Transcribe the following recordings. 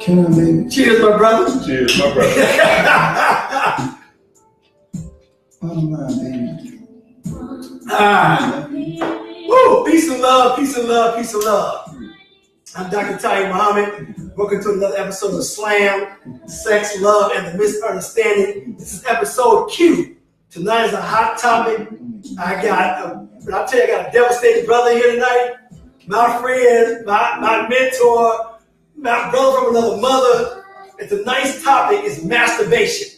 Can I, baby? Cheers, my brother. Cheers, my brother. Bottom line, baby. Woo! Peace and love, peace and love, peace and love. I'm Dr. Tiy-E Muhammad. Welcome to another episode of S.L.A.M, Sex, Love, and the Misunderstanding. This is episode Q. Tonight is a hot topic. I got a devastated brother here tonight. My friend, my mentor, my brother from another mother. It's a nice topic. It's masturbation,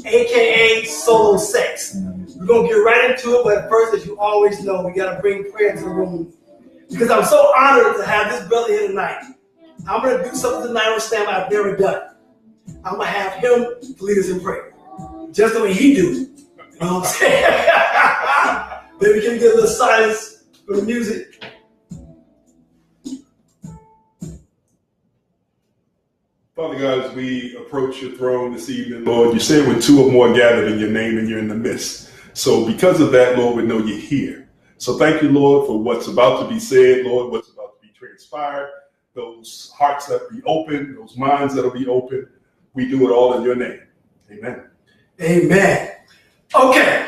aka solo sex. We're gonna get right into it, but first, as you always know, we gotta bring prayer to the room because I'm so honored to have this brother here tonight. I'm gonna do something tonight on S.L.A.M I've never done. I'm gonna have him to lead us in prayer, just the way he do it. You know what I'm saying? Maybe can we get a little silence for the music? Father God, as we approach your throne this evening, Lord, you said when two or more gathered in your name and you're in the midst. So because of that, Lord, we know you're here. So thank you, Lord, for what's about to be said, Lord, what's about to be transpired, those hearts that will be open, those minds that will be open. We do it all in your name. Amen. Amen. Okay.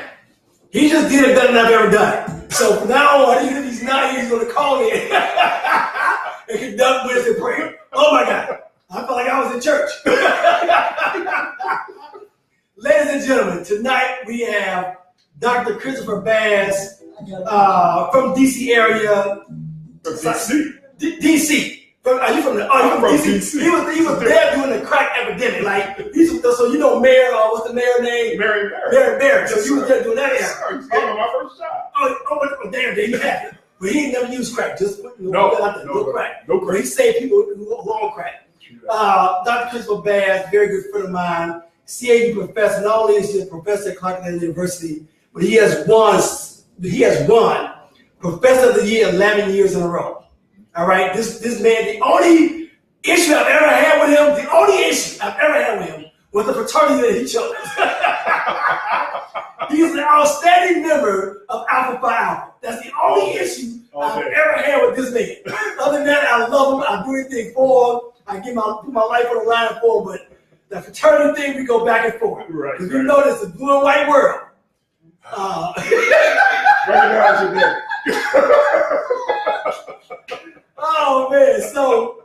He just did it better than I've ever done it. So from now on, even if he's not here, he's going to call me and conduct with us in prayer. Oh my God. I felt like I was in church. Ladies and gentlemen, tonight we have Dr. Christopher Bass from DC area. From DC? DC. Are you from the? Oh, you from DC? He was there during the crack epidemic. Like, so you know Mayor, what's the mayor name? Mary Bear. Mary. So you was there doing that. Yes, sir. He's going on my first job. Oh, damn, there you have it. But he ain't never used crack. Just no crack. No crack. But he saved people who on crack. Dr. Christopher Bass, very good friend of mine, CAD professor. Not only is he a professor at Clark University, but he has won Professor of the Year 11 years in a row. All right, this man, the only issue I've ever had with him, was the fraternity that he chose. He's an outstanding member of Alpha Phi Alpha. That's the only issue I've ever had with this man. Other than that, I love him. I do anything for him. I put my life on the line for him. But the fraternity thing, we go back and forth. Right. You notice the blue and white world. Recognize your name. Oh man, so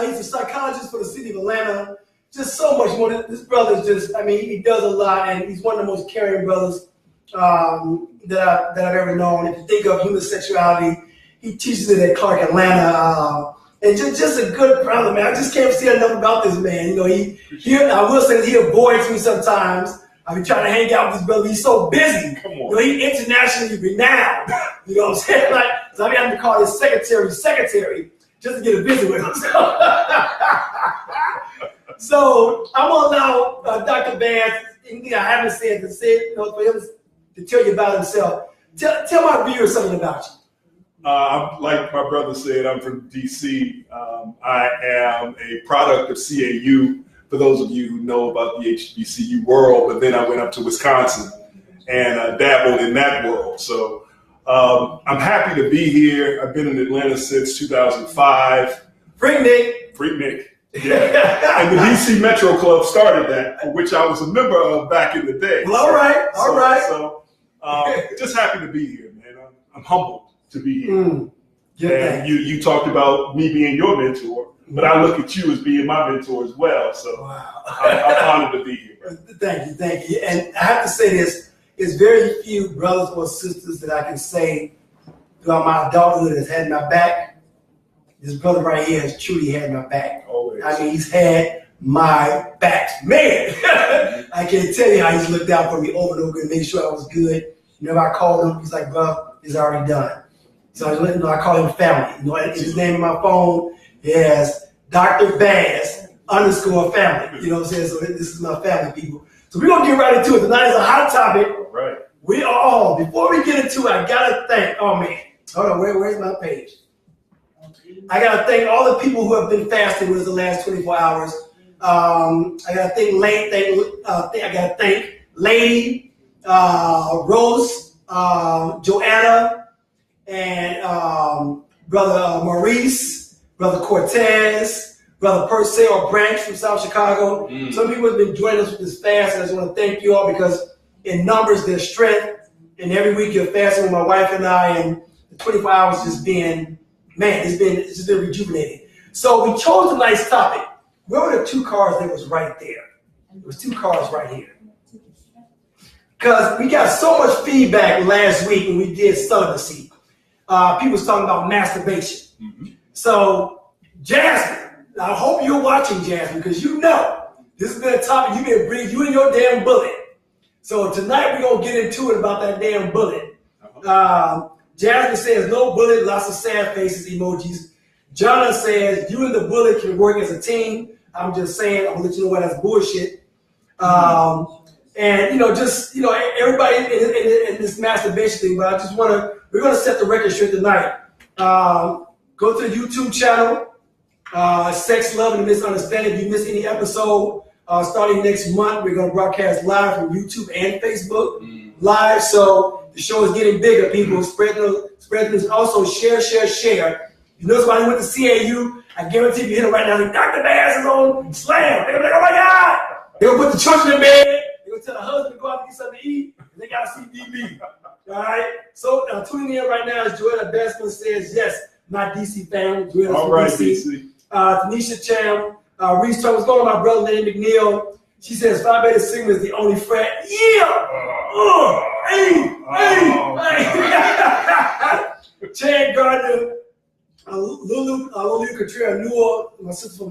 he's a psychologist for the city of Atlanta. Just so much more. This brother's just, he does a lot, and he's one of the most caring brothers that I've ever known. If you think of human sexuality, he teaches it at Clark Atlanta. And just a good brother, man. I just can't say enough about this man. You know, I will say that he avoids me sometimes. I be trying to hang out with this brother. He's so busy. Come on. You know, he's internationally renowned. You know what I'm saying? Like, so I be having to call his secretary just to get a visit with him. So I'm gonna allow Dr. Bass. I haven't said to say, for him to tell you about himself. Tell my viewers something about you. Like my brother said, I'm from DC. I am a product of CAU. For those of you who know about the HBCU world, but then I went up to Wisconsin and dabbled in that world. So I'm happy to be here. I've been in Atlanta since 2005. Freak Nick. Yeah. And the DC Metro Club started that, for which I was a member of back in the day. Well, all right. So just happy to be here, man. I'm humbled to be here. And you talked about me being your mentor, but I look at you as being my mentor as well. So wow. I'm honored to be here. Bro. Thank you. And I have to say this, there's very few brothers or sisters that I can say throughout my adulthood has had my back. This brother right here has truly had my back. Always. He's had my back. Man, I can't tell you how he's looked out for me over and over and made sure I was good. Whenever I called him, he's like, bro, it's already done. So I call him family. His name on my phone is Dr. Bass _family. You know what I'm saying? So this is my family, people. So we're going to get right into it. Tonight is a hot topic. All right. Before we get into it, I got to thank, hold on, where's my page? I got to thank all the people who have been fasting with us the last 24 hours. I got to thank Lady, Rose, Joanna, and Brother Maurice, Brother Cortez, Brother Purcell Branch from South Chicago. Some people have been joining us with this fast, and I just want to thank you all because in numbers there's strength. And every week you're fasting with my wife and I, and the 24 hours just been, man, it's just been rejuvenating. So we chose a nice topic. Where were the 2 cars that was right there? There was 2 cars right here. Because we got so much feedback last week when we did celibacy. People was talking about masturbation. So, Jasmine, I hope you're watching, Jasmine, because you know this has been a topic you've been breathing, you and your damn bullet. So tonight we're going to get into it about that damn bullet. Jasmine says, no bullet, lots of sad faces emojis. Jonna says, you and the bullet can work as a team. I'm just saying, I'm going to let you know why that's bullshit. And, everybody in this masturbation thing, but I just we're going to set the record straight tonight. Go to the YouTube channel, Sex, Love, and Misunderstanding. If you miss any episode, starting next month, we're going to broadcast live from YouTube and Facebook live. So the show is getting bigger. People spread this. Also, share. You know somebody went to CAU, I guarantee if you hit it right now, like, Dr. Bass is on Slam. They're going to be like, oh my God. They're going to put the children in bed. They're going to tell the husband to go out and get something to eat. And they got to see DB. All right? So tuning in right now is Joella Bestman says, yes, my DC family. Joella's all from right, DC. Tanisha Cham, Reese Thomas, what's going on, my brother, Lady McNeil. She says, Phi Beta Sigma is the only frat. Yeah! Hey! Chad Gardner, Lulu Contreras, Newell, my sister from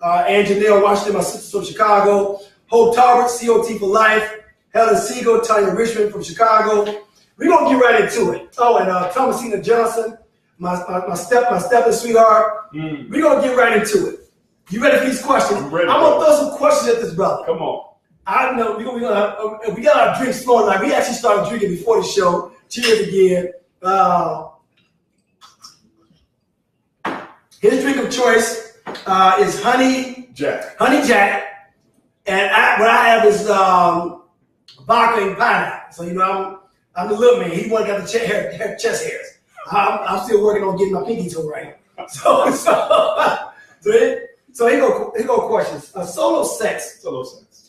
Anjanelle Washington, my sister from Chicago. Hope Talbot, COT for life. Helen Siegel, Tanya Richmond from Chicago. We're going to get right into it. Oh, and Thomasina Johnson, my step sweetheart. We're going to get right into it. You ready for these questions? I'm going to throw some questions at this brother. Come on. I know we got our drinks flowing. Like we actually started drinking before the show. Cheers again. His drink of choice is Honey Jack. And what I have is vodka and pineapple. So I'm the little man. He wanted to have chest hairs. I'm still working on getting my pinky toe right. So here go questions. Solo sex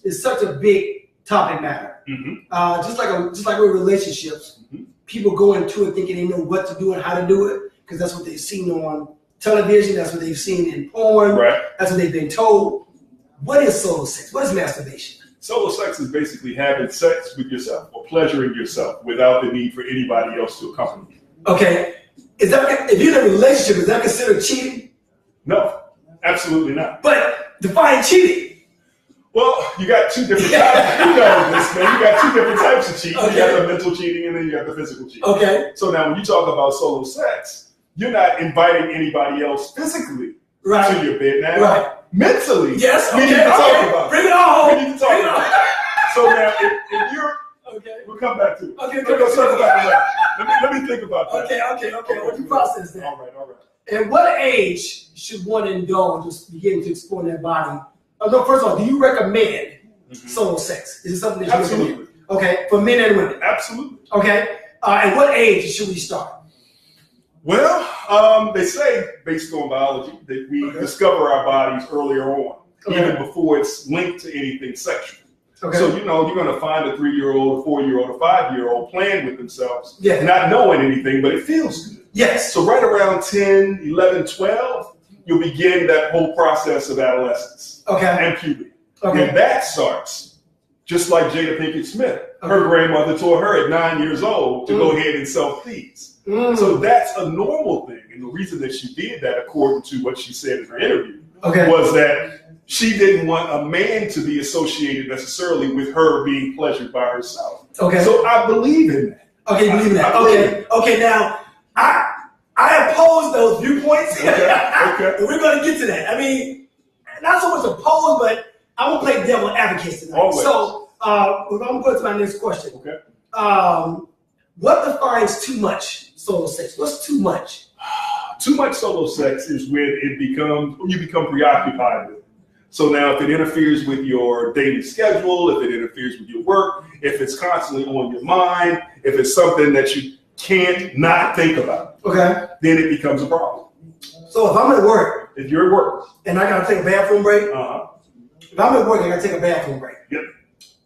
is such a big topic matter. Just like with relationships, people go into it thinking they know what to do and how to do it because that's what they've seen on television. That's what they've seen in porn. Right. That's what they've been told. What is solo sex? What is masturbation? Solo sex is basically having sex with yourself or pleasuring yourself without the need for anybody else to accompany you. Okay. If you're in a relationship, is that considered cheating? No, absolutely not. But define cheating. Well, you got 2 different types. You know this, man. You got 2 different types of cheating. Okay. You got the mental cheating and then you got the physical cheating. Okay. So now when you talk about solo sex, you're not inviting anybody else physically to your bed now. Right. Mentally, yes, we need to talk about it. Bring it on. We need to talk about it. So now, if you're, we'll come back to it. Okay, we'll circle back to that. Let me think about that. Okay. Let me process that. All right. At what age should one indulge, just begin to explore their body? No, first of all, do you recommend solo sex? Is it something that you recommend? Okay, for men and women? Absolutely. Okay, at what age should we start? Well, they say, based on biology, that we discover our bodies earlier on, even before it's linked to anything sexual. Okay. So, you're going to find a 3-year-old, a 4-year-old, a 5-year-old playing with themselves, not knowing anything, but it feels good. Yes. So right around 10, 11, 12, you'll begin that whole process of adolescence and puberty. Okay. And that starts, just like Jada Pinkett Smith. Her grandmother taught her at 9 years old to go ahead and self-please. So that's a normal thing. And the reason that she did that, according to what she said in her interview, was that she didn't want a man to be associated necessarily with her being pleasured by herself. Okay. So I believe in that. Okay, you believe in that. Okay, now I oppose those viewpoints. Okay. And we're going to get to that. I mean, not so much oppose, but I'm going to play devil advocate tonight. Always. So I'm going to go to my next question. Okay. What defines too much solo sex? What's too much? Too much solo sex is when you become preoccupied with it. So now if it interferes with your daily schedule, if it interferes with your work, if it's constantly on your mind, if it's something that you can't not think about, then it becomes a problem. So if I'm at work If you're at work, and I gotta take a bathroom break, if I'm at work and I gotta take a bathroom break Yep.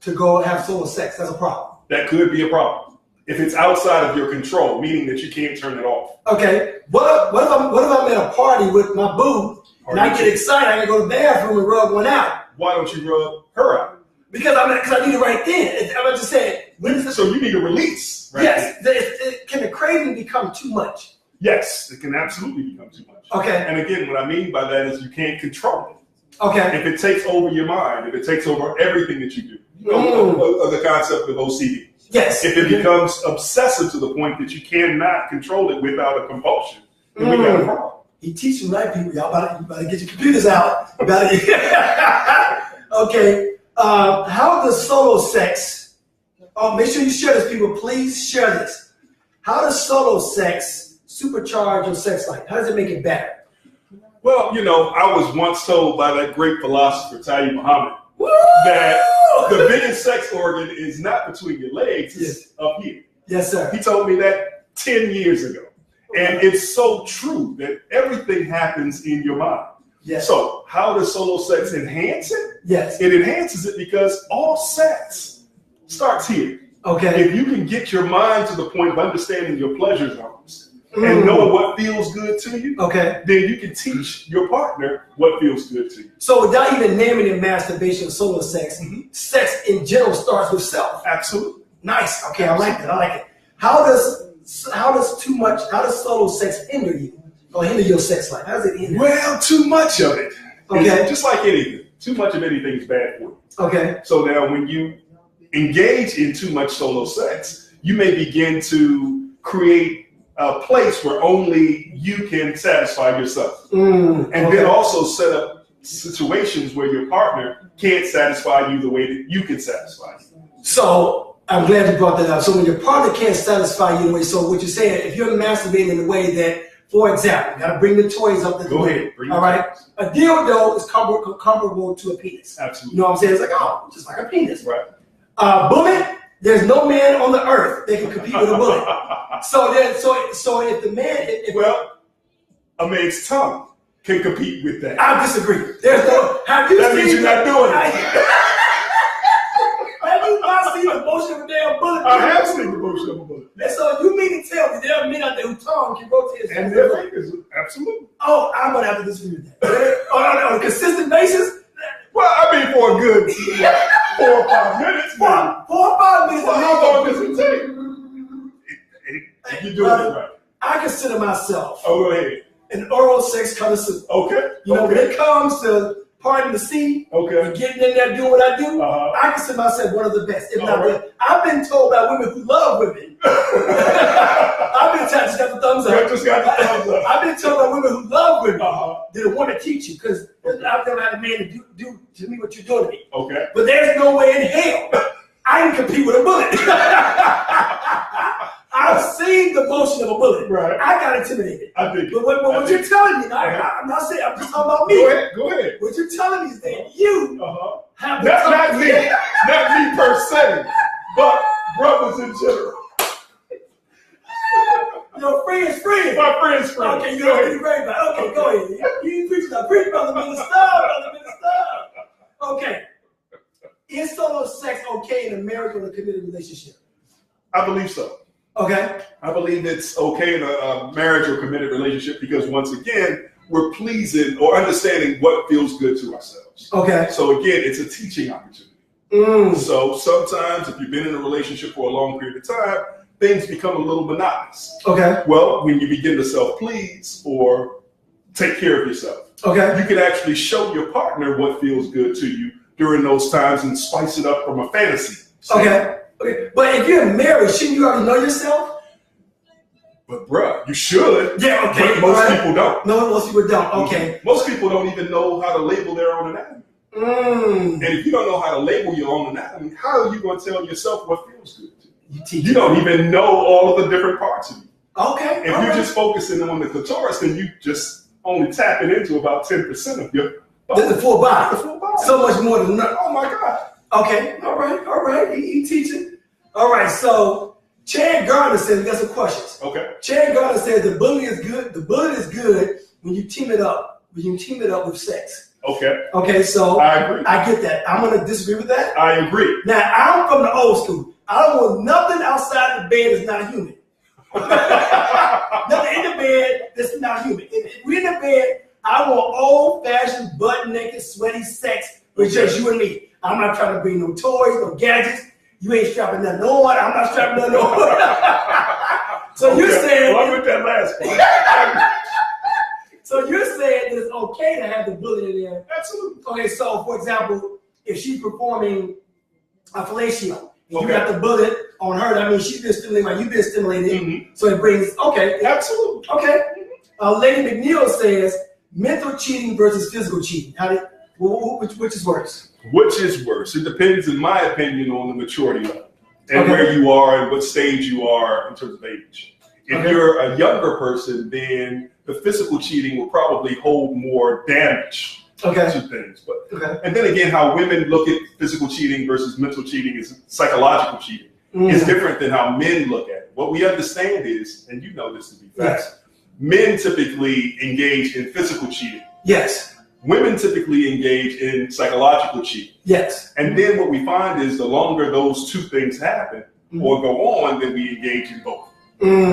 to go have solo sex, that's a problem. that could be a problem. If it's outside of your control, meaning that you can't turn it off. Okay. What if I'm at a party with my boo and I get excited, I gotta go to the bathroom and rub one out? Why don't you rub her out? Because I need it right then. I'm just saying. So you need a release, right? Yes. Can the craving become too much? Yes, it can absolutely become too much. Okay. And again, what I mean by that is you can't control it. Okay. If it takes over your mind, if it takes over everything that you do, of the concept of OCD. Yes. If it becomes obsessive to the point that you cannot control it without a compulsion, then we got a problem. He teaching right people, y'all better get your computers out. Okay. How does solo sex? Oh, make sure you share this, people. Please share this. How does solo sex supercharge your sex life? How does it make it better? Well, I was once told by that great philosopher, Tiy-E that the biggest sex organ is not between your legs, it's up here. Yes, sir. He told me that 10 years ago. And it's so true that everything happens in your mind. Yes. So how does solo sex enhance it? Yes. It enhances it because all sex starts here. Okay. If you can get your mind to the point of understanding your pleasure zones and knowing what feels good to you, okay, then you can teach your partner what feels good to you. So without even naming it masturbation or solo sex, sex in general starts with self. Absolutely. Nice. Okay, I like it. How does solo sex hinder you or hinder your sex life? How does it hinder? Well, too much of it. Okay. Just like anything. Too much of anything is bad for you. Okay. So now when you engage in too much solo sex, you may begin to create a place where only you can satisfy yourself. And then also set up situations where your partner can't satisfy you the way that you can satisfy you. So I'm glad you brought that up. So when your partner can't satisfy you in a way, so what you're saying, if you're masturbating in a way that, for example, you gotta bring the toys up. Go ahead. All right. A dildo is comparable to a penis. Absolutely. You know what I'm saying? It's like, just like a penis. Right. Bullet, there's no man on the earth that can compete with a bullet. So if the man, a man's tongue can compete with that. I disagree. There's no. That means you're not doing it. Have you not seen the motion of a damn bullet? I have seen the motion of a bullet. And so you mean to tell me there are men out there whose tongue can rotate and their fingers, absolutely. Oh, I'm gonna have to disagree with that. On a consistent basis. Well, I mean, for a good 4 or 5 minutes. 4 or 5 minutes. Well, how long does it take? If you're doing it right. I consider myself go ahead. An oral sex connoisseur. Okay. When it comes to parting the sea, and getting in there doing what I do, I consider myself one of the best, if not the. I've been told by women who love women. I've been told, just got the thumbs up. Just got the thumbs up. I've been told by women who love women that a woman teach you, because I've never had a man to do to me what you're doing to me. Okay. But there's no way in hell I can compete with a bullet. I've seen the motion of a bullet. Right. I got intimidated. I think. But what you're telling me, I'm not saying, I'm just talking about me. Go ahead. What you're telling me is that you have not me per se, but brothers in general. Your friend's friend. My friend's friend. Okay, you don't get great about. Okay, go ahead. You preach now. Preach, brother minister. Brother minister. Okay. Is solo sex okay in a marriage or a committed relationship? I believe so. Okay. I believe it's okay in a marriage or committed relationship because once again, we're pleasing or understanding what feels good to ourselves. Okay. So again, it's a teaching opportunity. So sometimes if you've been in a relationship for a long period of time, things become a little monotonous. Okay. Well, when you begin to self-please or take care of yourself, you can actually show your partner what feels good to you during those times and spice it up from a fantasy. Okay. But if you're married, shouldn't you already know yourself? But bruh, you should. Yeah, okay. But most people don't. No, most people don't. Okay. Most people don't even know how to label their own anatomy. And if you don't know how to label your own anatomy, how are you going to tell yourself what feels good to you? You don't even know all of the different parts of you. Okay. If you're just focusing on the clitoris, then you just only tapping into about 10% of your body. The full body. The full body. So much more than that. Oh my God. Okay. All right. He teaching. All right. So Chad Gardner says, we got some questions. Okay. Chad Gardner says the bullet is good. The bullet is good when you team it up with sex. Okay. Okay, so I agree. I get that. I'm gonna disagree with that. I agree. Now I'm from the old school. I don't want nothing outside the bed that's not human. Nothing in the bed that's not human. If we're in the bed, I want old-fashioned, butt-naked, sweaty sex with just you and me. I'm not trying to bring no toys, no gadgets. You ain't strapping nothing on. I'm not strapping nothing on. So you're saying... Well, I'm with that last part. So you're saying that it's okay to have the bullet in there? Absolutely. Okay, so for example, if she's performing a fellatio, and Okay. you got the bullet on her, that means she's been stimulated while you've been stimulated. Mm-hmm. So it brings, okay. Absolutely. Okay. Lady McNeil says mental cheating versus physical cheating. Which is worse? Which is worse? It depends, in my opinion, on the maturity level and Okay. where you are and what stage you are in terms of age. If Okay. you're a younger person, then the physical cheating will probably hold more damage Okay. to things. But Okay. and then again, how women look at physical cheating versus mental cheating is psychological cheating. It's different than how men look at it. What we understand is, and you know this to be fact, Yes. men typically engage in physical cheating. Yes. Women typically engage in psychological cheating. Yes. And then what we find is the longer those two things happen or go on, then we engage in both.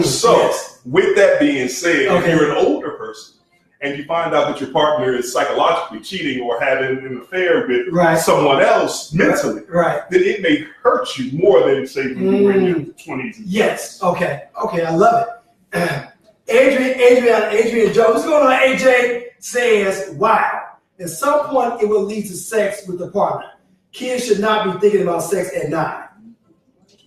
So yes. with that being said, if Okay. you're an older person and you find out that your partner is psychologically cheating or having an affair with Right. someone else mentally, Right. then it may hurt you more than, say, when you were in your 20s. Yes. Okay. Okay. I love it. Adrian Joe. What's going on? AJ says, wow. At some point, it will lead to sex with the partner. Kids should not be thinking about sex at 9.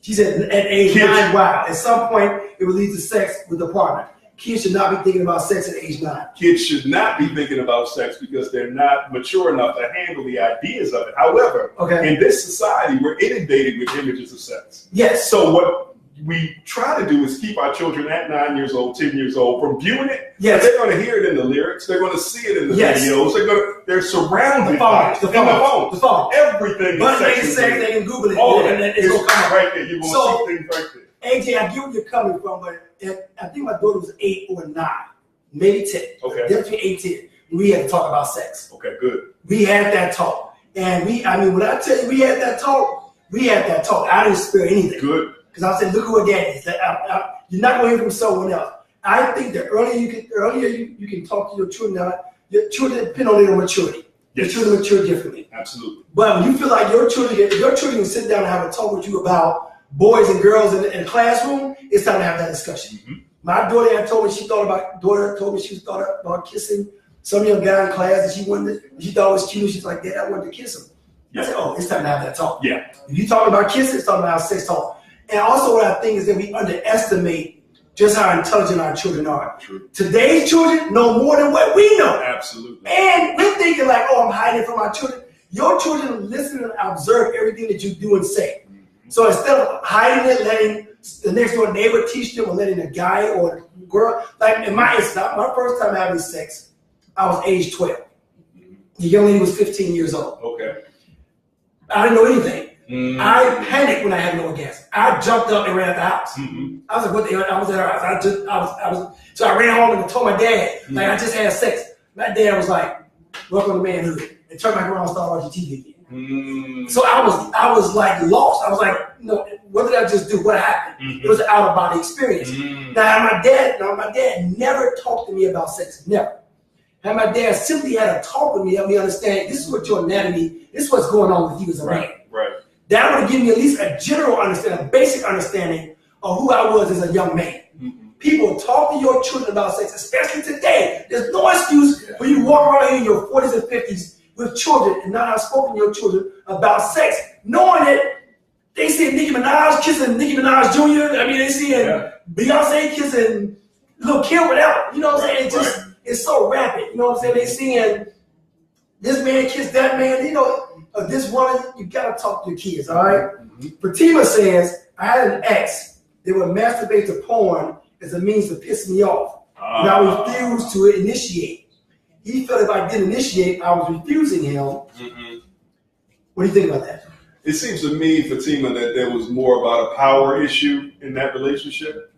She said at age 9, wow. At some point, it will lead to sex with the partner. Kids should not be thinking about sex at age 9. Kids should not be thinking about sex because they're not mature enough to handle the ideas of it. However, Okay. in this society, we're inundated with images of sex. Yes. So what we try to do is keep our children at 9 years old, 10 years old from viewing it. Yes. They're going to hear it in the lyrics. They're going to see it in the Yes. videos. They're surrounded The by phone. it. The In phone. The phone. Everything But is they sex. say they can Google it. All of and it it's is going to come out. right there. You're going to So- see things right there. AJ, I get where you're coming from, but I think my daughter was 8 or 9, maybe 10. Okay. Definitely 8, 10. We had to talk about sex. Okay, good. We had that talk. And when I tell you we had that talk, I didn't spare anything. Good. Because I said, look at what daddy is. You're not going to hear from someone else. I think the earlier you can talk to your children, your children depend on their maturity. Your Yes. children mature differently. Absolutely. But when you feel like your children can sit down and have a talk with you about boys and girls in the classroom, it's time to have that discussion. Mm-hmm. My daughter had told me she thought about kissing some young guy in class that she thought it was cute. She's like, Dad, I wanted to kiss him. Yeah. I said, oh, it's time to have that talk. Yeah. If you talking about kissing, it's talking about sex talk. And also what I think is that we underestimate just how intelligent our children are. True. Today's children know more than what we know. Absolutely. And we're thinking like, oh, I'm hiding it from my children. Your children listen and observe everything that you do and say. So instead of hiding it, letting the next door neighbor teach them or letting a guy or girl, like in my instance, my first time having sex, I was age 12. The young lady was 15 years old. Okay. I didn't know anything. I panicked when I had no orgasm. I jumped up and ran out the house. Mm-hmm. I was like, what the hell? I was at her house. So I ran home and told my dad, like, I just had sex. My dad was like, welcome to manhood. And turned back around and started watching TV again. So I was like lost. I was like, no, what did I just do? What happened? It was an out of body experience. Now my dad never talked to me about sex. Never. And my dad simply had a talk with me, help me understand this is what your anatomy, this is what's going on with you as a man. Right. That would have given me at least a general understanding, a basic understanding of who I was as a young man. People talk to your children about sex, especially today. There's no excuse when you walk around here in your 40s and 50s with children and not have spoken to your children about sex, knowing that they see Nicki Minaj kissing Nicki Minaj Jr. I mean, they see Beyonce kissing Lil' Kim, whatever. You know what I'm saying? It's so rapid. You know what I'm saying? They seeing this man kiss that man. You know, this woman. You gotta talk to your kids. All right. Fatima says, I had an ex that would masturbate to porn as a means to piss me off, and I refused to initiate. He felt if I didn't initiate, I was refusing him. What do you think about that? It seems to me, Fatima, that there was more about a power issue in that relationship.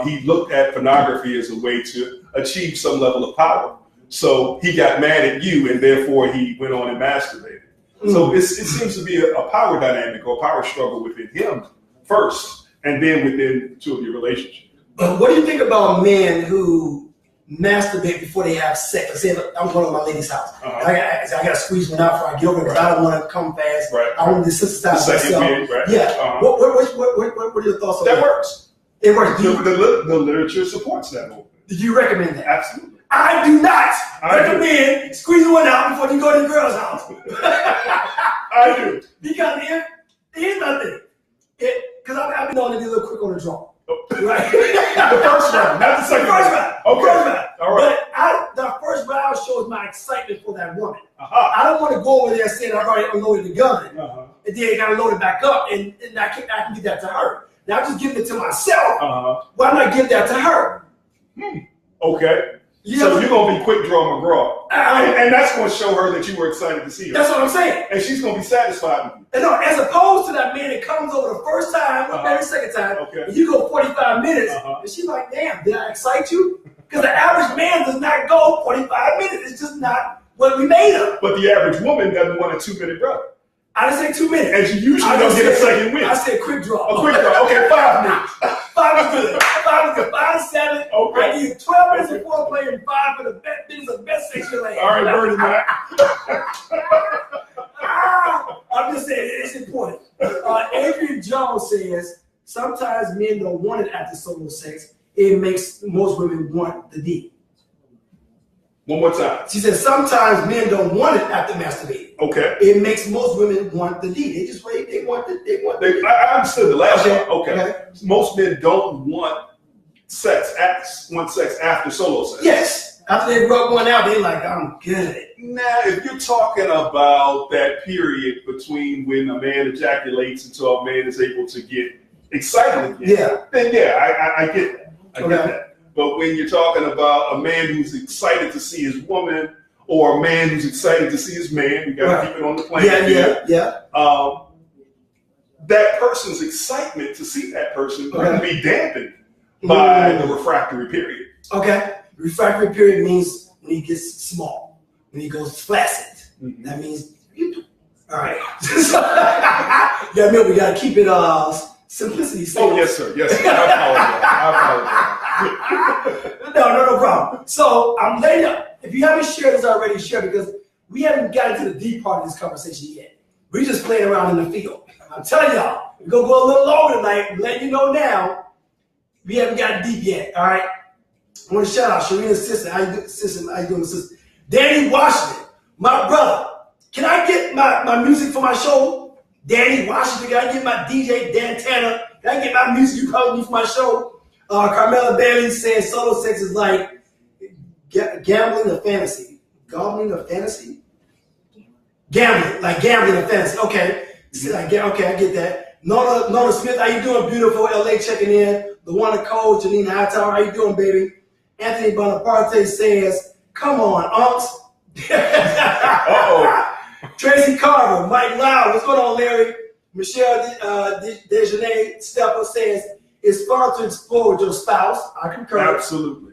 He looked at pornography as a way to achieve some level of power. So he got mad at you, and therefore he went on and masturbated. So it seems to be a power dynamic or a power struggle within him first, and then within two of your relationship. But what do you think about men who masturbate before they have sex? Let's say I'm going to my lady's house. I got to squeeze one out before I get over it because I don't want to come fast. Right. I want to desensitize myself. Right. Yeah. What are your thoughts on that? That works. It works. The literature supports that. Do you recommend that? Absolutely. I do not recommend squeezing one out before you go to the girl's house. I do. Because here's nothing. Because I've been known to be a little quick on the draw. Right? The first round, not the second. First round. Okay. First round. All right. But the first round shows my excitement for that woman. I don't want to go over there saying I've already unloaded the gun. And then I got to load it back up, and I can give that to her. Now I'm just giving it to myself. Why not give that to her? Okay. You so know, you're going to be quick draw McGraw. And that's going to show her that you were excited to see her. That's what I'm saying. And she's going to be satisfied with you. And no, as opposed to that man that comes over the first time, or maybe the second time, and you go 45 minutes, and she's like, damn, did I excite you? Because the average man does not go 45 minutes. It's just not what we made of. But the average woman doesn't want a 2-minute brother. I didn't say 2 minutes. And she usually don't get a second win. I said quick draw. A quick draw. Okay, 5 minutes. 5 is good. 5 is good. 5 to 7. Okay. I give you 12 minutes of foreplay and 5 for the best things of best sex you'll have. All right, Bernie, man. I'm just saying, it's important. Adrian Jones says, sometimes men don't want it after solo sex. It makes most women want the D. One more time. She said, sometimes men don't want it after masturbating. Okay. It makes most women want the D. They just wait. They want the I understood the last one. Okay. Most men don't want sex after solo sex. Yes. After they rub one out, they're like, I'm good. Now, if you're talking about that period between when a man ejaculates until a man is able to get excited again, then I get that. I get that. But when you're talking about a man who's excited to see his woman, or a man who's excited to see his man, you got to keep it on the plane. That person's excitement to see that person can be dampened by the refractory period. Okay. Refractory period means when he gets small, when he goes flaccid. That means all right. Yeah, man, we got to keep it simplicity. Oh yes, sir. Yes, sir. I apologize. No problem. So I'm laying up. If you haven't shared this already, share, because we haven't gotten to the deep part of this conversation yet. We're just playing around in the field. I'm telling y'all, we're gonna go a little longer tonight. I'm letting you know now. We haven't gotten deep yet. All right. I want to shout out Sharina's sister. How you doing, sister? Danny Washington, my brother. Can I get my music for my show? Danny Washington. Can I get my DJ Dan Tanner? Can I get my music you probably need for my show? Carmela Bailey says solo sex is like gambling or fantasy. Gambling or fantasy? Gambling, like gambling or fantasy. Okay. Okay, I get that. Nona Smith, how you doing, beautiful? LA checking in. The one of Cole, Janine Hightower, how you doing, baby? Anthony Bonaparte says, come on, unks. Tracy Carver, Mike Loud, what's going on, Larry? Michelle Dejanay Stepper says, it's fun to explore with your spouse. I concur. Absolutely.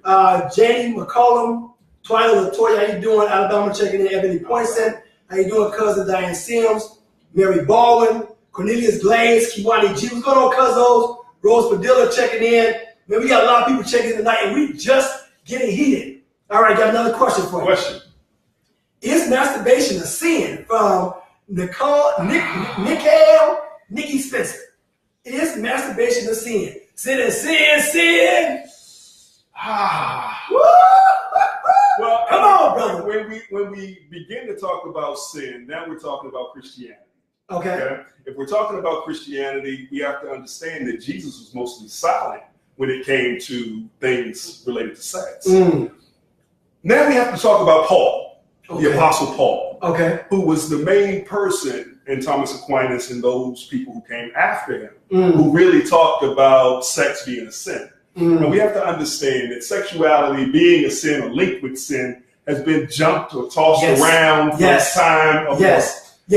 Janie McCollum, Twyla Latoya, how you doing? Alabama checking in. Ebony Poinson, how you doing, cousin Diane Sims? Mary Baldwin, Cornelius Glaze, Kiwani G. What's going on, cousins? Rose Padilla checking in. Man, we got a lot of people checking in tonight, and we just getting heated. All right, got another question for you. Is masturbation a sin? From Nikki Spencer. Is masturbation a sin? Sin. Well, come on, brother. When we begin to talk about sin, now we're talking about Christianity. Okay. If we're talking about Christianity, we have to understand that Jesus was mostly silent when it came to things related to sex. Now we have to talk about Paul, the Apostle Paul, who was the main person in Thomas Aquinas and those people who came after him, who really talked about sex being a sin. And we have to understand that sexuality being a sin or linked with sin has been jumped or tossed around from time of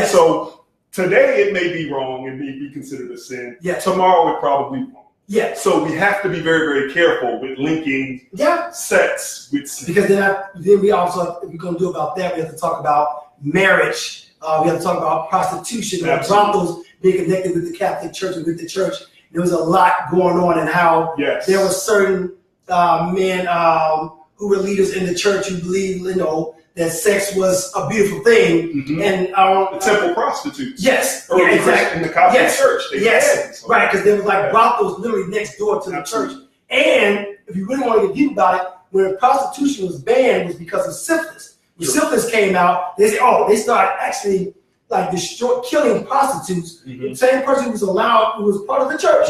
So today it may be wrong and may be considered a sin. Tomorrow it probably won't. Yeah. So we have to be very, very careful with linking sex with sin. Because then we also, if we're going to do about that, we have to talk about marriage. We have to talk about prostitution or brothels being connected with the Catholic Church and with the church. There was a lot going on, and how there were certain men who were leaders in the church who believed, that sex was a beautiful thing. And the temple prostitutes. Yes. Exactly. In the Catholic Church. Right, because there was like brothels literally next door to the church. And if you really want to get deep about it, when prostitution was banned, it was because of syphilis. When syphilis came out, they said, they started actually like killing prostitutes. The same person who was allowed, who was part of the church,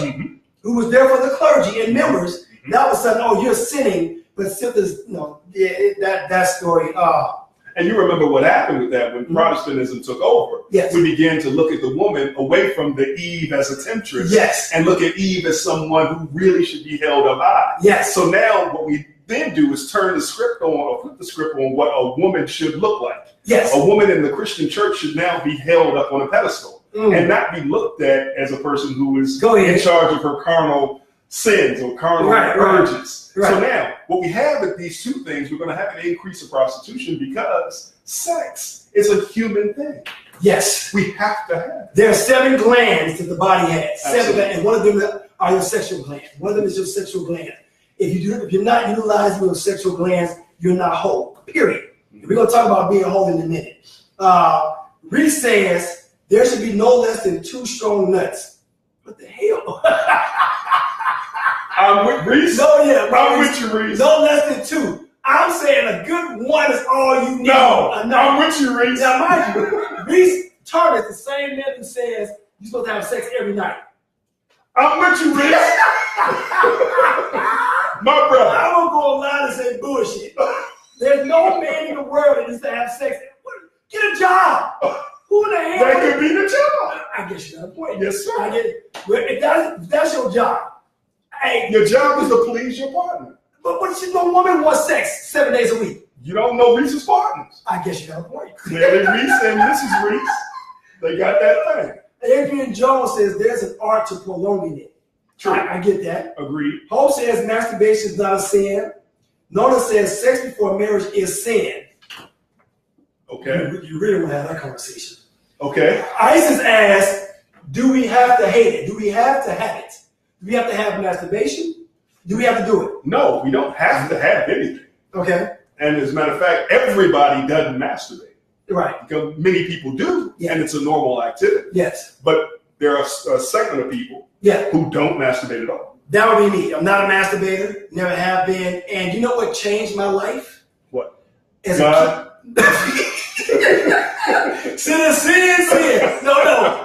who was there for the clergy and members, now all of a sudden, you're sinning. But syphilis, that story. And you remember what happened with that when Protestantism took over. Yes. We began to look at the woman away from the Eve as a temptress. Yes. And look at Eve as someone who really should be held up high. Yes. So now what we then do is turn the script on, or flip the script on what a woman should look like. Yes. A woman in the Christian church should now be held up on a pedestal and not be looked at as a person who is in charge of her carnal sins or carnal urges. Right. So now, what we have with these two things, we're going to have an increase of prostitution because sex is a human thing. Yes. We have to have it. There are 7 glands that the body has. Absolutely. 7, and one of them are your sexual glands. One of them is your sexual gland. If you're not utilizing your sexual glands, you're not whole. Period. We're going to talk about being whole in a minute. Reese says there should be no less than 2 strong nuts. What the hell? I'm with Reese. I'm with you, Reese. No less than 2. I'm saying a good one is all you need. I'm with you, Reese. Now, mind you, Reese Turner is the same man who says you're supposed to have sex every night. I'm with you, Reese. My brother. I won't go online and say bullshit. There's no man in the world that needs to have sex. Get a job. Who the hell? That could be the job. I guess you got a point. Yes, sir. I get it. If that's your job. Hey, your job is to please your partner. But what if no woman wants sex 7 days a week? You don't know Reese's partners. I guess you got a point. Clearly, Reese and Mrs. Reese, they got that thing. Adrian Jones says there's an art to prolonging it. True. I get that. Agreed. Hope says masturbation is not a sin. Nona says sex before marriage is sin. Okay. You really want to have that conversation. Okay. Isis asks, do we have to hate it? Do we have to have it? Do we have to have masturbation? Do we have to do it? No, we don't have to have anything. Okay. And as a matter of fact, everybody doesn't masturbate. Right. Because many people do, and it's a normal activity. Yes. But there are a segment of people who don't masturbate at all. That would be me. I'm not a masturbator, never have been. And you know what changed my life? What? As God. Sin. No.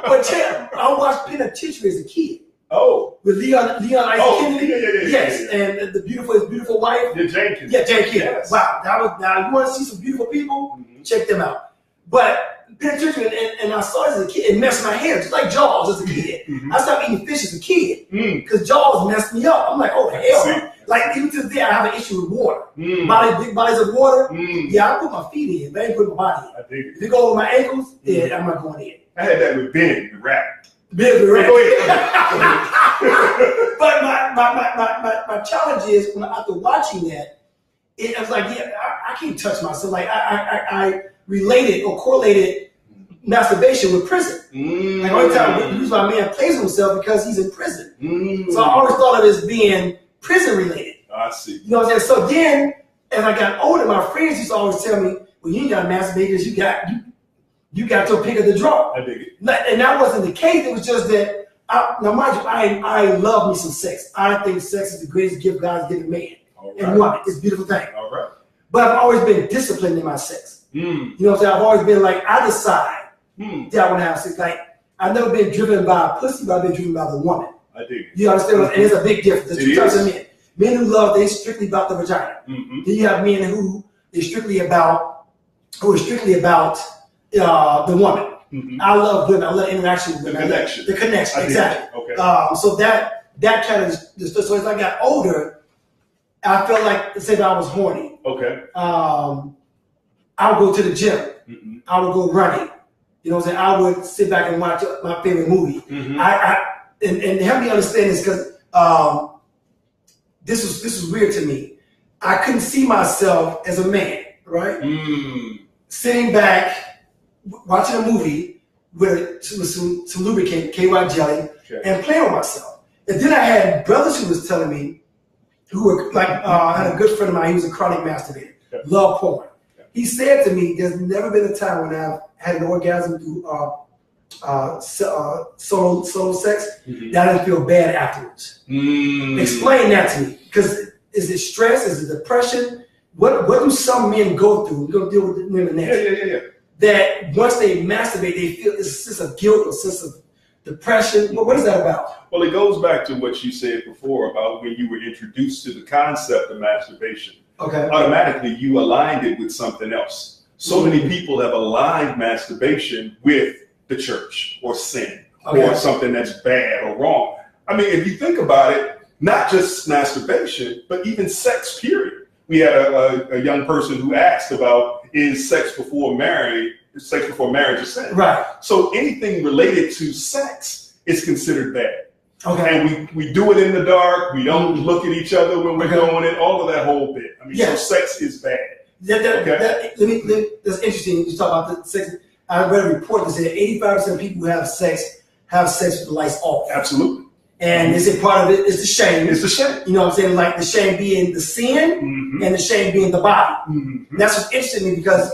But I watched Penitentiary as a kid. Oh. With Leon Isaac Kennedy. Yes. And his beautiful wife. Yeah, Jane Kennedy. Yeah, Jane Kennedy. Yes. Wow. Now you want to see some beautiful people? Check them out. But Penitentiary, and I saw it as a kid, it messed my hair, just like Jaws as a kid. I stopped eating fish as a kid because Jaws messed me up. I'm like, oh hell. Like even to this day, I have an issue with water. Big bodies of water. Yeah, I put my feet in, but I ain't put my body in. I dig it. If you go over my ankles, I'm not going in. I had that with Ben, the rap. Ben, the rap. Go ahead. But my challenge is when after watching that, I was like, I can't touch myself. Like I related or correlated masturbation with prison. Like only time the reason why a man plays with himself because he's in prison. So I always thought of it as being prison related. I see. You know what I'm saying? So then, as I got older, my friends used to always tell me, "Well, you ain't got to masturbate because you got your pick of the draw." I dig it. And that wasn't the case. It was just that. Now, mind you, I love me some sex. I think sex is the greatest gift God's given man and woman. It's a beautiful thing. All right. But I've always been disciplined in my sex. You know what I'm saying? I've always been like, I decide that I want to have sex. Like, I've never been driven by a pussy, but I've been driven by the woman. I dig it. You understand? And it's a big difference. There's two types of men. Men who love, they're strictly about the vagina. Then you have men who are strictly about the woman. I love women. I love interaction with women. The connection, exactly. Okay. So that kind of so as I got older, I felt like say that I was horny. Okay. I would go to the gym. I would go running. You know what I'm saying? I would sit back and watch my favorite movie. And help me understand this because this was weird to me. I couldn't see myself as a man, right? Sitting back, watching a movie with some lubricant, KY jelly, and playing with myself. And then I had brothers who was telling me, who were like, I had a good friend of mine, he was a chronic masturbator, loved porn. He said to me, there's never been a time when I've had an orgasm through solo sex that I didn't feel bad afterwards. Explain that to me, because is it stress? Is it depression? What do some men go through? We're going to deal with the women next. That once they masturbate, they feel a sense of guilt, a sense of depression. What is that about? Well, it goes back to what you said before about when you were introduced to the concept of masturbation. Okay. Automatically, you aligned it with something else. So many people have aligned masturbation with the church or sin or something that's bad or wrong. I mean, if you think about it, not just masturbation, but even sex, period. We had a young person who asked about, is sex before marriage a sin? Right. So anything related to sex is considered bad. Okay. And we do it in the dark. We don't look at each other when we're doing it. All of that whole bit. I mean, so sex is bad. That's interesting. You talk about the sex. I read a report that said 85% of people who have sex with the lights off. Absolutely. And they say part of it is the shame. It's the shame. You know what I'm saying? Like the shame being the sin and the shame being the body. That's what's interesting to me, because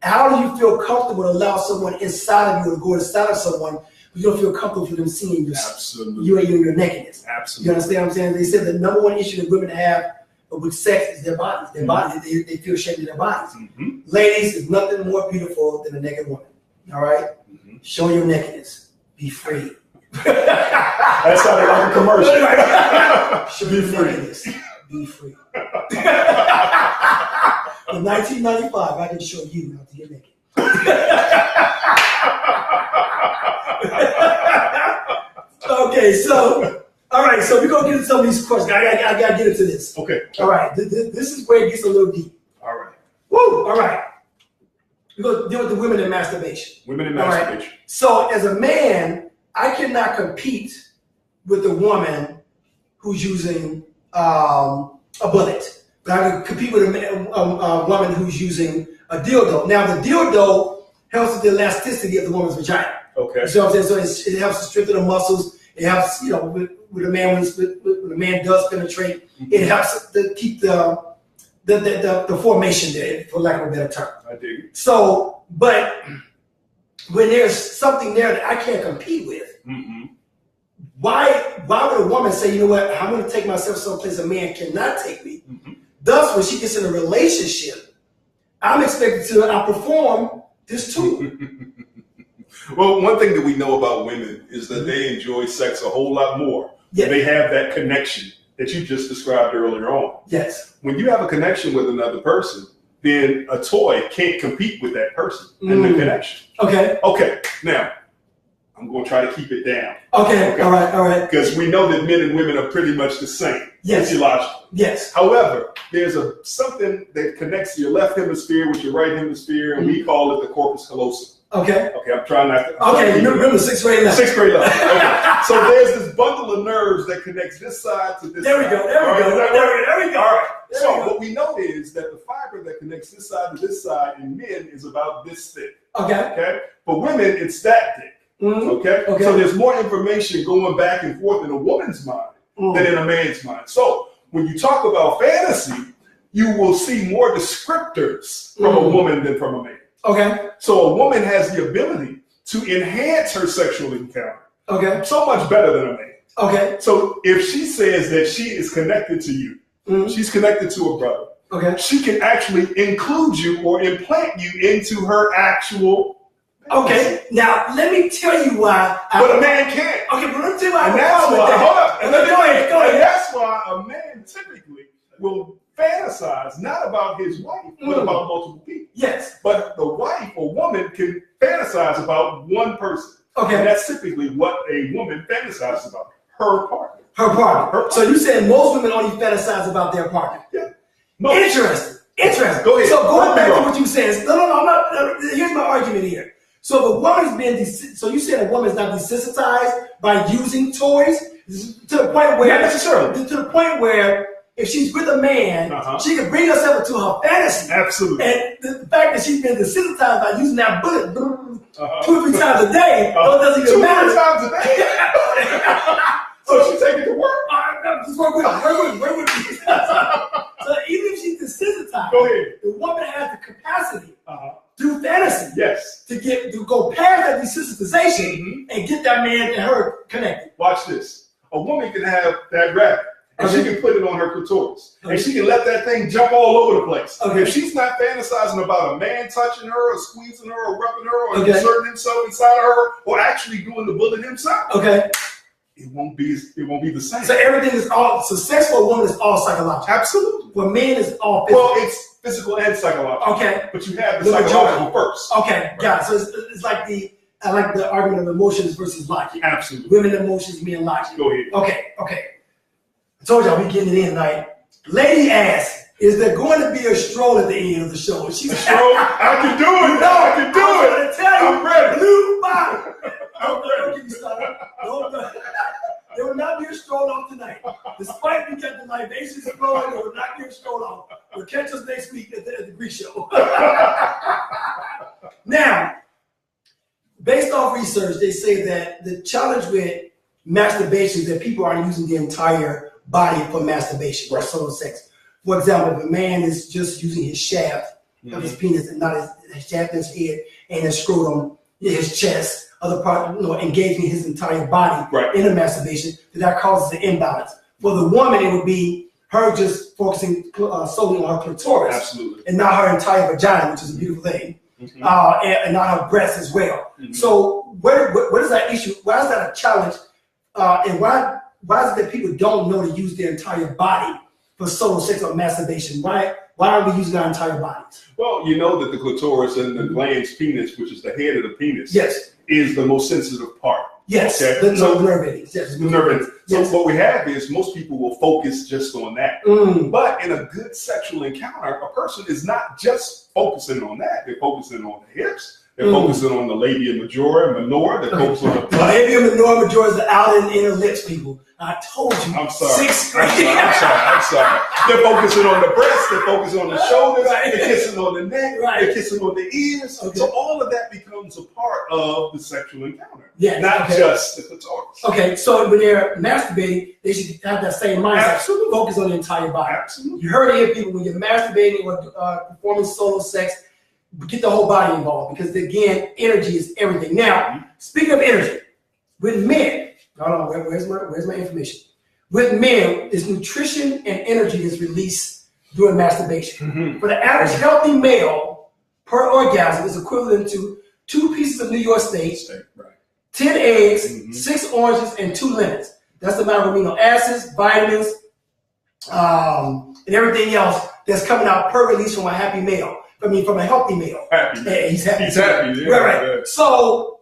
how do you feel comfortable to allow someone inside of you to go inside of someone, but you don't feel comfortable for them seeing you and your nakedness? Absolutely. You understand what I'm saying? They said the number one issue that women have with sex is their bodies. Their bodies, they feel ashamed of their bodies. Ladies, there's nothing more beautiful than a naked woman. All right? Show your nakedness. Be free. That sounded like a commercial. Show your nakedness. Be free. In 1995, I can show you how to get naked. Okay, so, all right, so we're going to get into some of these questions. I got to get into this. Okay. All right, this is where it gets a little deep. All right. Woo, all right. We're going to deal with the women in masturbation. Women in masturbation. Right? So, as a man, I cannot compete with a woman who's using a bullet. But I can compete with a woman who's using a dildo. Now, the dildo helps with the elasticity of the woman's vagina. Okay. You see what I'm saying? So it helps to strengthen the muscles. It helps, with a man when a man does penetrate. It helps to keep the formation there, for lack of a better term. I dig it. So, but when there's something there that I can't compete with, why would a woman say, you know what, I'm going to take myself someplace a man cannot take me? Thus, when she gets in a relationship, I'm expected to outperform this too. Well, one thing that we know about women is that they enjoy sex a whole lot more. Yeah. They have that connection that you just described earlier on. Yes. When you have a connection with another person, then a toy can't compete with that person and the connection. Okay. Okay. Now, I'm going to try to keep it down. Okay. All right. Because we know that men and women are pretty much the same. Yes. Physiologically. Yes. However, there's something that connects your left hemisphere with your right hemisphere, and we call it the corpus callosum. Okay. Okay, I'm trying not to. Okay, remember 6th grade level. 6th grade level. Okay. So there's this bundle of nerves that connects this side to this There we side. go. There we go. All right. There So we go. what we know is that the fiber that connects this side to this side in men is about this thick. Okay. Okay. For women, it's that thick. Okay? So there's more information going back and forth in a woman's mind than in a man's mind. So when you talk about fantasy, you will see more descriptors from a woman than from a man. Okay. So a woman has the ability to enhance her sexual encounter. Okay. So much better than a man. Okay. So if she says that she is connected to you, she's connected to a brother, okay, she can actually include you or implant you into her actual. Okay. Now let me tell you why. But a man can't. Okay, but let me tell you why. And that's why. Hold up. And Go ahead. and that's why a man typically will fantasize not about his wife, but about multiple people. Yes. But the wife or woman can fantasize about one person. Okay. And that's typically what a woman fantasizes about. Her partner. Her partner. So you said most women only fantasize about their partner. Yeah. Interesting. Go ahead. So going back to what you said, I'm not. Here's my argument here. So if a woman's been, so you said a woman's not desensitized by using toys. To the point where, not necessarily. To the point where, if she's with a man, she can bring herself into her fantasy. Absolutely. And the fact that she's been desensitized by using that bullet 2 or 3 times a day, doesn't even matter. 2 or 3 times a day. So she take it to work. Just work with me. So even if she's desensitized, Go ahead. the woman has the capacity through fantasy Yes. to go past that desensitization and get that man and her connected. Watch this. A woman can have that rabbit, and she can put it on her clitoris, and she can let that thing jump all over the place. Okay. If she's not fantasizing about a man touching her or squeezing her or rubbing her or inserting himself inside of her or actually doing the bullet himself, it won't be the same. So everything is all, so sex for a woman is all psychological. Absolutely. For men is all physical. Well, it's physical and psychological. Okay. But you have the psychological first. Okay, got it. So it's like I like the argument of emotions versus logic. Absolutely. Women emotions, men logic. Go ahead. Okay. I told y'all we getting it in tonight. Lady asks, is there going to be a stroll at the end of the show? She's a stroll? I can do it. No, I can do it. I'm going to tell you. I'm ready. Blue bottom. Don't get me started. There will not be a stroll off tonight. Despite we got the libations flowing, there will not be a stroll off. We'll catch us next week at the Greek show. Now, based off research, they say that the challenge with masturbation is that people are using the entire body for masturbation, or solo sex. For example, if a man is just using his shaft of his penis and not his shaft in his head and his scrotum, his chest, other part, engaging his entire body in a masturbation, that causes an imbalance. For the woman, it would be her just focusing solely on her clitoris, absolutely, and not her entire vagina, which is a beautiful thing, and not her breasts as well. So, what is that issue? Why is that a challenge? And why is it that people don't know to use their entire body for solo sex or masturbation? Why are we using our entire bodies? Well, you know that the clitoris and the glans penis, which is the head of the penis, is the most sensitive part. Yes, okay? the nerve endings. Yes, the nerve endings. So what we have is most people will focus just on that. But in a good sexual encounter, a person is not just focusing on that. They're focusing on the hips. They're focusing on the labia majora and minora. They're focusing on the butt. Labia minora majora is the outer and inner lips, people. I told you. I'm sorry. I'm sorry. They're focusing on the breasts. They're focusing on the shoulders. They're kissing on the neck. They're kissing on the ears. So all of that becomes a part of the sexual encounter. Yeah, not just the clitoris. Okay, so when they're masturbating, they should have that same mindset. Absolutely. Focus on the entire body. Absolutely. You heard it here, people. When you're masturbating or performing solo sex, get the whole body involved, because again, energy is everything. Now, speaking of energy, with men, hold on, where's my information? With men, is nutrition and energy is released during masturbation. For the average healthy male, per orgasm is equivalent to 2 pieces of New York steak, 10 eggs, 6 oranges, and 2 lemons. That's the amount of amino acids, vitamins, and everything else that's coming out per release from a happy male. From a healthy male. He's happy. He's happy. Yeah, right. So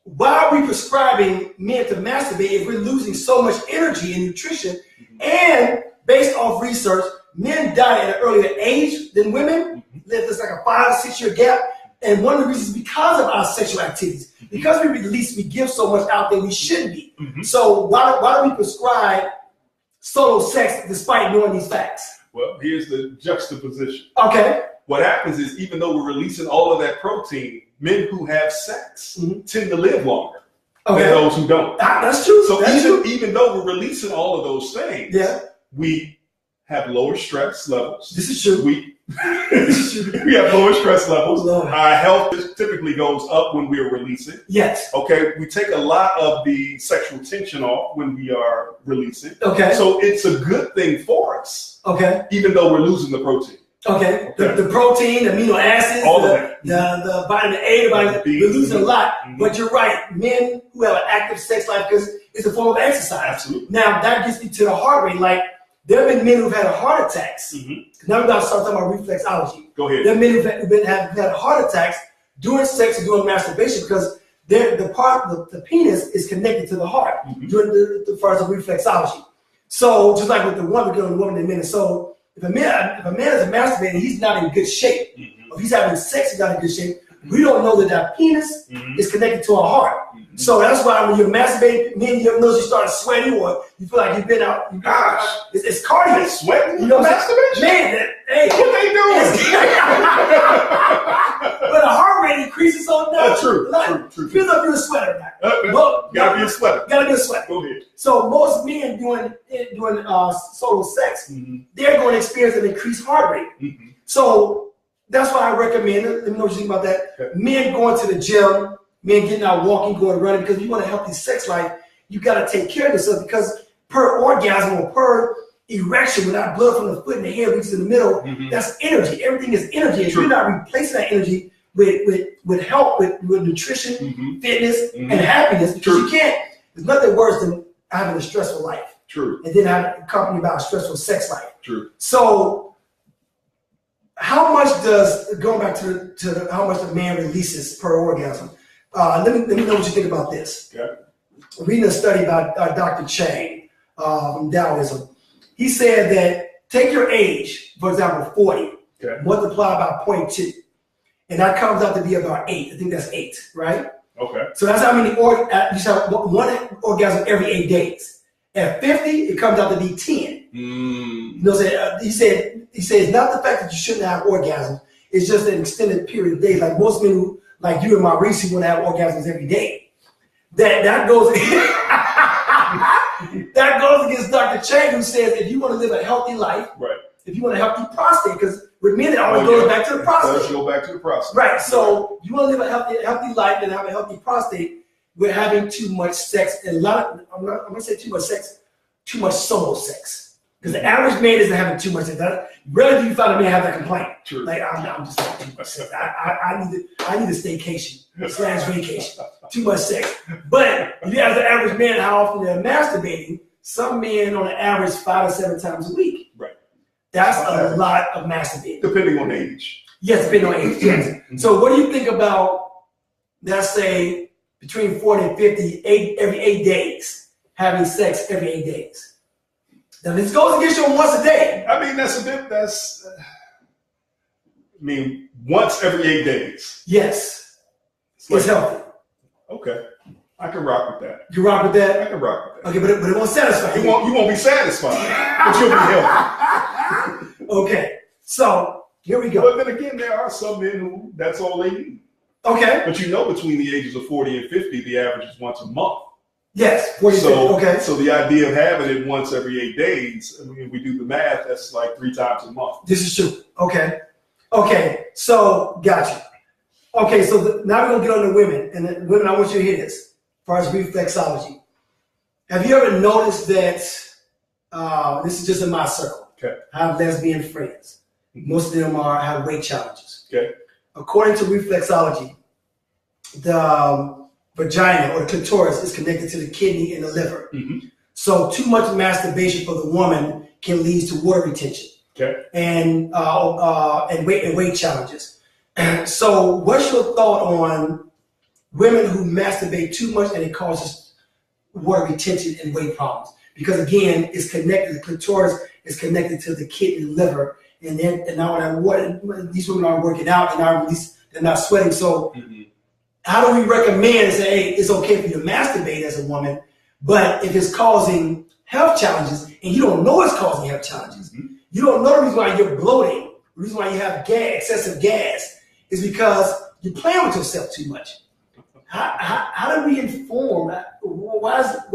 why are we prescribing men to masturbate if we're losing so much energy and nutrition? And based off research, men die at an earlier age than women. There's like a 5 to 6 year gap. And one of the reasons is because of our sexual activities. Because we give so much out that we shouldn't be. So why do we prescribe solo sex despite knowing these facts? Well, here's the juxtaposition. Okay. What happens is, even though we're releasing all of that protein, men who have sex tend to live longer than those who don't. That's true. So even though we're releasing all of those things, we have lower stress levels. This is true. We have lower stress levels. Our health typically goes up when we're releasing. Yes. Okay. We take a lot of the sexual tension off when we are releasing. Okay. So it's a good thing for us. Okay. Even though we're losing the protein. Okay. The protein, the amino acids, the vitamin A, the vitamin B. We're losing a lot. But you're right. Men who have an active sex life, because it's a form of exercise. Absolutely. Now, that gets me to the heart rate. Like, there have been men who've had heart attacks. Now we're about to start talking about reflexology. Go ahead. There are men who've had heart attacks during sex and during masturbation, because the penis is connected to the heart during the first of reflexology. So just like with the woman and men. So if a man is masturbating, he's not in good shape. If he's having sex, he's not in good shape. We don't know that our penis is connected to our heart. So that's why when you're masturbating, men, you notice you start sweating or you feel like you've been out. It's cardio. They sweating? You know what I'm Masturbation? saying? Man, hey. What they doing? But the heart rate increases so now. That's true. True. Feels like you're a sweater now. Gotta be a sweater. Gotta be a sweater. Go ahead. So most men doing solo sex, they're going to experience an increased heart rate. So that's why I recommend, let me know what you think about that. Okay. Men going to the gym, men getting out walking, going running, because if you want a healthy sex life, you got to take care of yourself, because per orgasm or per erection, when that blood from the foot and the head reaches in the middle, that's energy. Everything is energy. If you're not replacing that energy with health, with nutrition, fitness, and happiness, because you can't, there's nothing worse than having a stressful life. True. And then having accompanied by a stressful sex life. True. So how much does, going back to how much the man releases per orgasm, let me know what you think about this. Okay. Reading a study by Dr. Chang from Taoism, he said that take your age, for example, 40, multiply by 0.2, and that comes out to be about 8. I think that's 8, right? Okay. So that's how many you have one orgasm every 8 days. At 50, it comes out to be 10. You know what I'm saying? He said it's not the fact that you shouldn't have orgasms. It's just an extended period of days. Like most men who, like you and Maurice, who want to have orgasms every day. That goes that goes against Dr. Chang, who says if you want to live a healthy life, right? If you want a healthy prostate, because with men it always goes back to the prostate. Let's go back to the prostate. Right. So you want to live a healthy life and have a healthy prostate. We're having too much sex, and I'm gonna say too much sex, too much solo sex. Because the average man isn't having too much sex. Rarely do you find a man have that complaint. True. Like I'm just having too much sex. I need a staycation / vacation. Too much sex. But if you ask the average man how often they're masturbating, some men on an average 5 to 7 times a week. Right. That's a lot of masturbating. Depending on age. Yes, depending on age. Yes. So what do you think about, let's say, between 40 and 50, every 8 days, having sex every 8 days? Now this goes against you once a day. I mean, once every 8 days. Yes. It's healthy. Okay. I can rock with that. You rock with that? I can rock with that. Okay, but it won't satisfy you. You won't be satisfied, but you'll be healthy. Okay. So here we go. But then again, there are some men who that's all they need. Okay. But between the ages of 40 and 50, the average is once a month. Yes, 40 50. Okay. So the idea of having it once every 8 days, I mean, if we do the math, that's like 3 times a month. This is true. Okay. Okay. So, gotcha. Okay, so now we're going to get on to women. And then, women, I want you to hear this as far as reflexology. Have you ever noticed that, this is just in my circle, okay. I have lesbian friends. Most of them have weight challenges. Okay. According to reflexology, the vagina or the clitoris is connected to the kidney and the liver. So too much masturbation for the woman can lead to water retention and weight challenges. So what's your thought on women who masturbate too much and it causes water retention and weight problems? Because again, it's connected, the clitoris is connected to the kidney and liver, and now that water, these women aren't working out and they're not sweating. So how do we recommend and say, hey, it's okay for you to masturbate as a woman, but if it's causing health challenges and you don't know it's causing health challenges, you don't know the reason why you're bloating, the reason why you have excessive gas is because you're playing with yourself too much. How do we inform? What's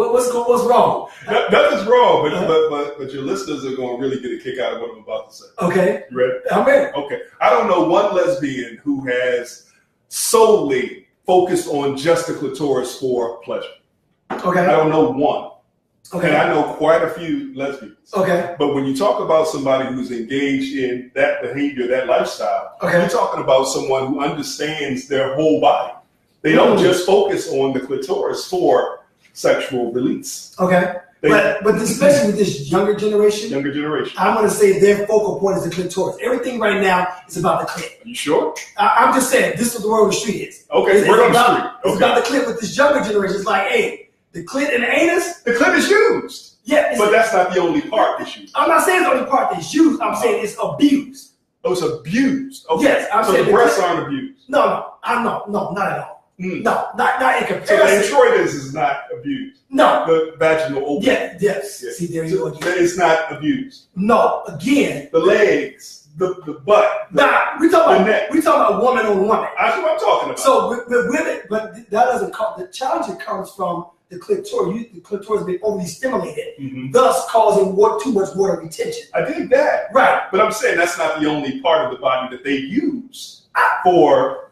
wrong? Nothing's wrong, but your listeners are going to really get a kick out of what I'm about to say. Okay. You ready? I'm ready. Okay. I don't know one lesbian who has solely focused on just the clitoris for pleasure. Okay. I don't know one. Okay. And I know quite a few lesbians. Okay. But when you talk about somebody who's engaged in that behavior, that lifestyle, you're talking about someone who understands their whole body. They don't just focus on the clitoris for sexual release. Okay. But especially with this younger generation, I'm going to say their focal point is the clitoris. Everything right now is about the clit. Are you sure? I'm just saying, this is what the word on the street is. Okay, word on the street. It's about the clit with this younger generation. It's like, hey, the clit and the anus. The clit is used. Yeah. But that's not the only part that's used. I'm not saying it's the only part that's used. I'm saying it's abused. Oh, it's abused. Okay. Yes, I'm so saying the breasts aren't abused. No, not at all. No, not in So comparison. introitus is not abused. No. The vaginal opening. Yes. Yeah. See, there you go again. It's not abused. No, again. The legs, the butt. We talking neck. about woman on woman. That's what I'm talking about. So with women, but that doesn't come. The challenge comes from the clitoris. The clitoris being overly stimulated, thus causing too much water retention. I did that. Right. But I'm saying that's not the only part of the body that they use for.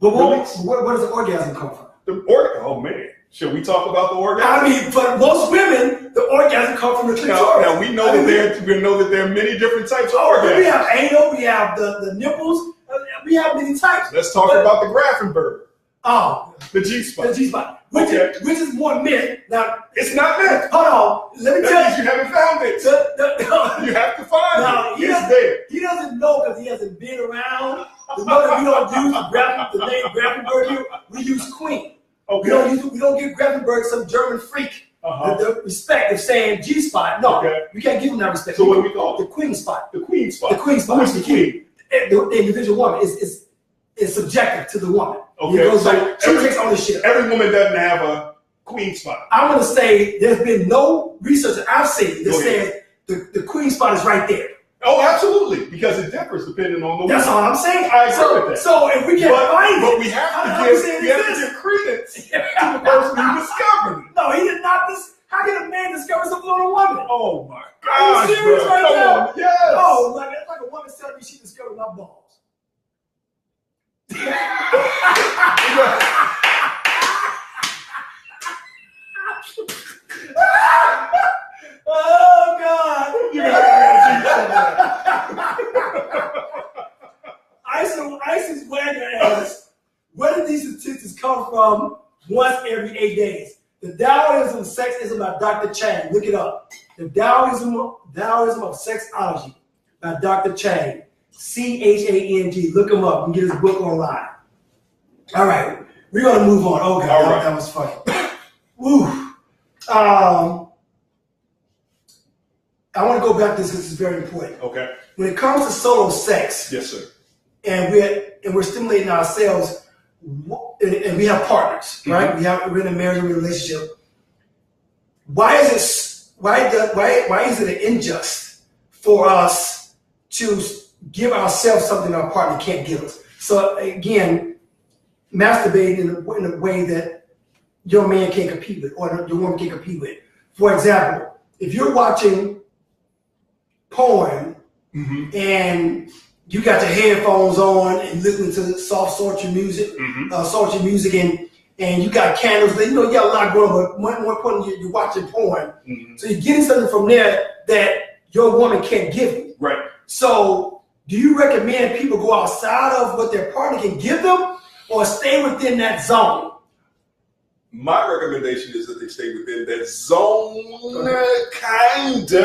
But where does the orgasm come from? Oh man, should we talk about the orgasm? I mean, for most women, the orgasm comes from the clitoris. Now we know that there are many different types of orgasms. We have anal, we have the nipples, we have many types. Let's talk about the Grafenberg. Oh, the G-spot. The G-spot, which is more myth. Now it's not myth. Hold on, let me tell you. You haven't found it. You have to find it. It's there. He doesn't know because he hasn't been around. The know that we don't use the name Grafenberg here. We use Queen. Okay. We don't give Grafenberg some German freak the respect of saying G-spot. No, we can't give him that respect. So what do we call it? The Queen spot. The Queen spot. The Queen spot. Who is the Queen? The individual woman is subjective to the woman. Okay. So she takes ownership. Every woman doesn't have a Queen spot. I'm going to say there's been no research that I've seen that says the Queen spot is right there. Oh, absolutely, because it differs depending on the woman. That's all I'm saying. I agree with that. So if we can't find it, but we have to give credence to the person who discovered it. No, he did not. How can a man discover something on a woman? Oh my God! Are you serious right now? On. Yes. Oh, that's like a woman telling me she discovered my balls. Oh God! Isis Wagner asks, where did these statistics come from once every 8 days? The Taoism of Sexism by Dr. Chang. Look it up. The Taoism of Sexology by Dr. Chang. Chang. Look him up and get his book online. All right. We're going to move on. Oh, God. That was funny. Woo. I want to go back to this. This is very important. Okay. When it comes to solo sex. Yes, sir. And we're stimulating ourselves, and we have partners, right? We're in a marriage relationship. Why is it an injustice for us to give ourselves something our partner can't give us? So again, masturbating in a way that your man can't compete with, or your woman can't compete with. For example, if you're watching porn and you got your headphones on and listening to soft, sultry music, and you got candles. You know, you got a lot going on, but more importantly, you're watching porn. So you're getting something from there that your woman can't give you. Right. So do you recommend people go outside of what their partner can give them or stay within that zone? My recommendation is that they stay within that zone, kinda.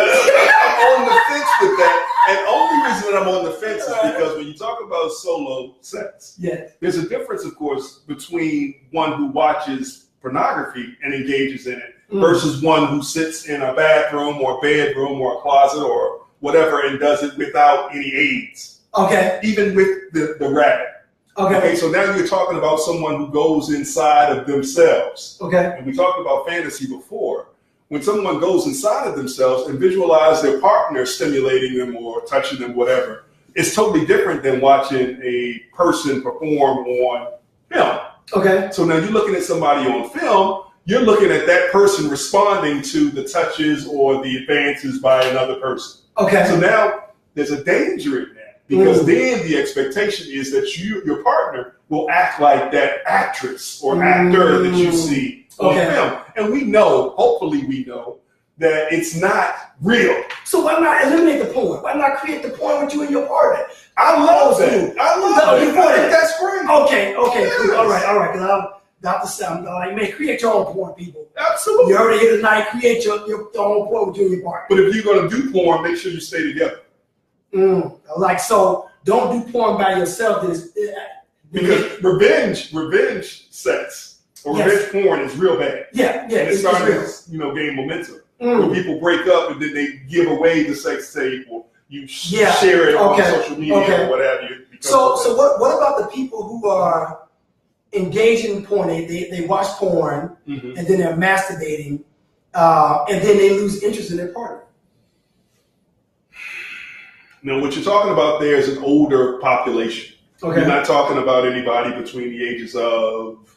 I'm on the fence with that. And the only reason that I'm on the fence is because when you talk about solo sex, there's a difference, of course, between one who watches pornography and engages in it versus one who sits in a bathroom or a bedroom or a closet or whatever and does it without any aids. Okay. Even with the rabbit. Okay, so now you're talking about someone who goes inside of themselves. Okay. And we talked about fantasy before. When someone goes inside of themselves and visualize their partner stimulating them or touching them, whatever, it's totally different than watching a person perform on film. Okay. So now you're looking at somebody on film, you're looking at that person responding to the touches or the advances by another person. Okay. So now there's a danger in that. Because then the expectation is that your partner will act like that actress or actor that you see on film. And we know, hopefully we know, that it's not real. So why not eliminate the porn? Why not create the porn with you and your partner? I love that. I love it. I think that's great. Okay, cool. All right. Because I'm Dr. Sam, like, man, create your own porn, people. Absolutely. You heard it here tonight. Create your own porn with you and your partner. But if you're going to do porn, make sure you stay together. Like, so don't do porn by yourself. Because revenge sex or revenge porn is real bad. Yeah, and it's starting to gain momentum. When people break up and then they give away the sex tape or you share it on social media or what have you. So what about the people who are engaging in porn? They watch porn and then they're masturbating and then they lose interest in their partner. Now, what you're talking about there is an older population. Okay. You're not talking about anybody between the ages of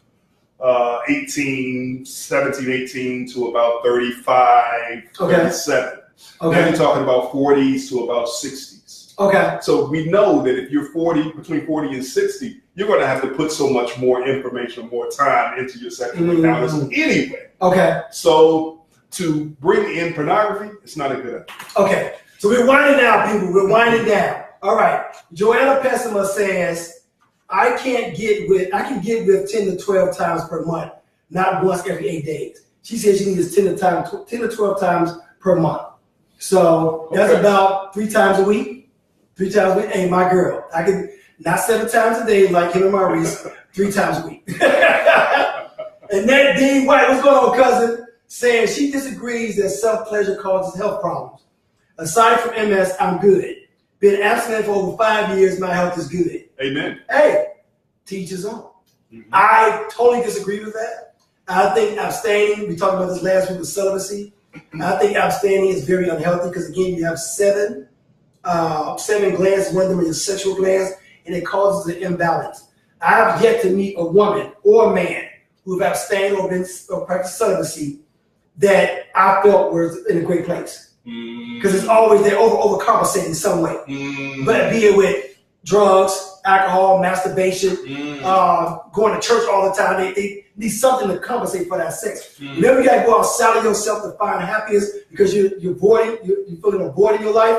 17, 18 to about 35, 37. Okay. Now you're talking about 40s to about 60s. Okay. So we know that if you're between 40 and 60, you're going to have to put so much more information, more time into your sexual encounters anyway. Okay. So to bring in pornography, it's not a good idea. Okay. So we're winding down, people. We're winding down. All right. Joanna Pessima says, I can get with 10 to 12 times per month, not once every 8 days. She says she needs 10 to 12 times per month. So that's about 3 times a week. 3 times a week. Hey, my girl, I can not 7 times a day like him and Maurice, 3 times a week. And then Dean White, what's going on, cousin? Saying she disagrees that self-pleasure causes health problems. Aside from MS, I'm good. Been abstinent for over 5 years. My health is good. Amen. Hey, teach his own. I totally disagree with that. I think abstaining, we talked about this last week with celibacy. I think abstaining is very unhealthy because, again, you have 7 glands, one of them is your sexual glands, and it causes an imbalance. I have yet to meet a woman or a man who have abstained or practiced celibacy that I felt was in a great place. Because it's always they're overcompensating in some way. But be it with drugs, alcohol, masturbation, going to church all the time, they need something to compensate for that sex. Whenever you gotta go outside of yourself to find happiness because you're feeling a void in your life,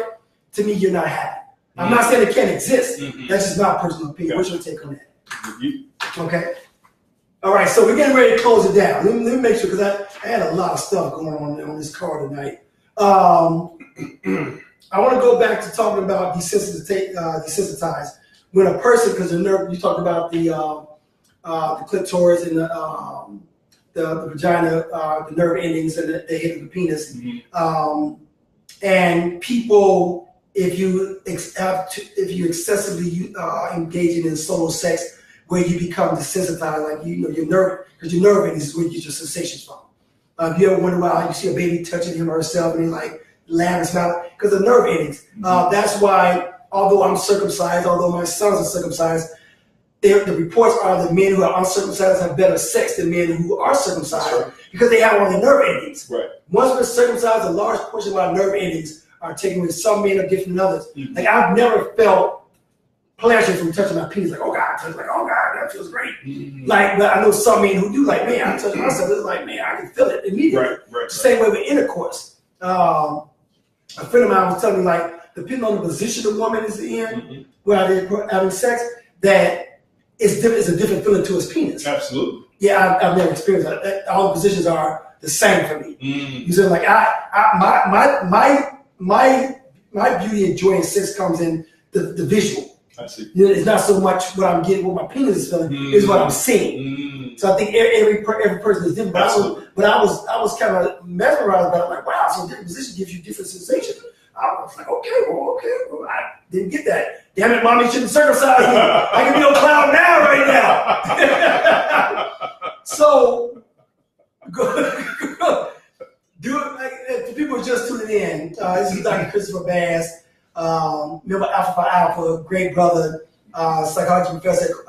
to me you're not happy. I'm not saying it can't exist. That's just my personal opinion. What's your take on that? Okay. All right, so we're getting ready to close it down. Let me make sure, because I had a lot of stuff going on this call tonight. I want to go back to talking about desensitize. When a person, because the nerve, you talked about the clitoris and the vagina, the nerve endings and the head of the penis, and people, if you excessively engaging in solo sex, where you become desensitized, like your nerve, because your nerve endings is where you get your sensations from. You ever wonder why you see a baby touching him or herself and they like laugh and smile? Because the nerve endings. That's why, although I'm circumcised, although my sons are circumcised, the reports are that men who are uncircumcised have better sex than men who are circumcised because they have all the nerve endings. Right. Once we're circumcised, a large portion of our nerve endings are taken with some men are different than others. Like I've never felt pleasure from touching my penis, like, oh God, that feels great. Like, but I know some men who do, like, man, I'm touching myself, it's like, man, I can feel it immediately. Right. Same way with intercourse. A friend of mine was telling me, like, depending on the position the woman is in, where they're having sex, that it's a different feeling to his penis. Absolutely. Yeah, I've never experienced that. All the positions are the same for me. You said, like, my beauty and joy in sex comes in the visual. I see. It's not so much what I'm getting, what my penis is feeling, it's what I'm seeing. So I think every person is different. But I was kind of mesmerized by it, like, wow, so different position gives you different sensations. I was like, okay, I didn't get that. Damn it, mommy shouldn't circumcise me. I can be on cloud now, right now. So, do it. Like, people are just tuning in. This is Dr. Christopher Bass. Member Alpha Phi Alpha, great brother, psychology professor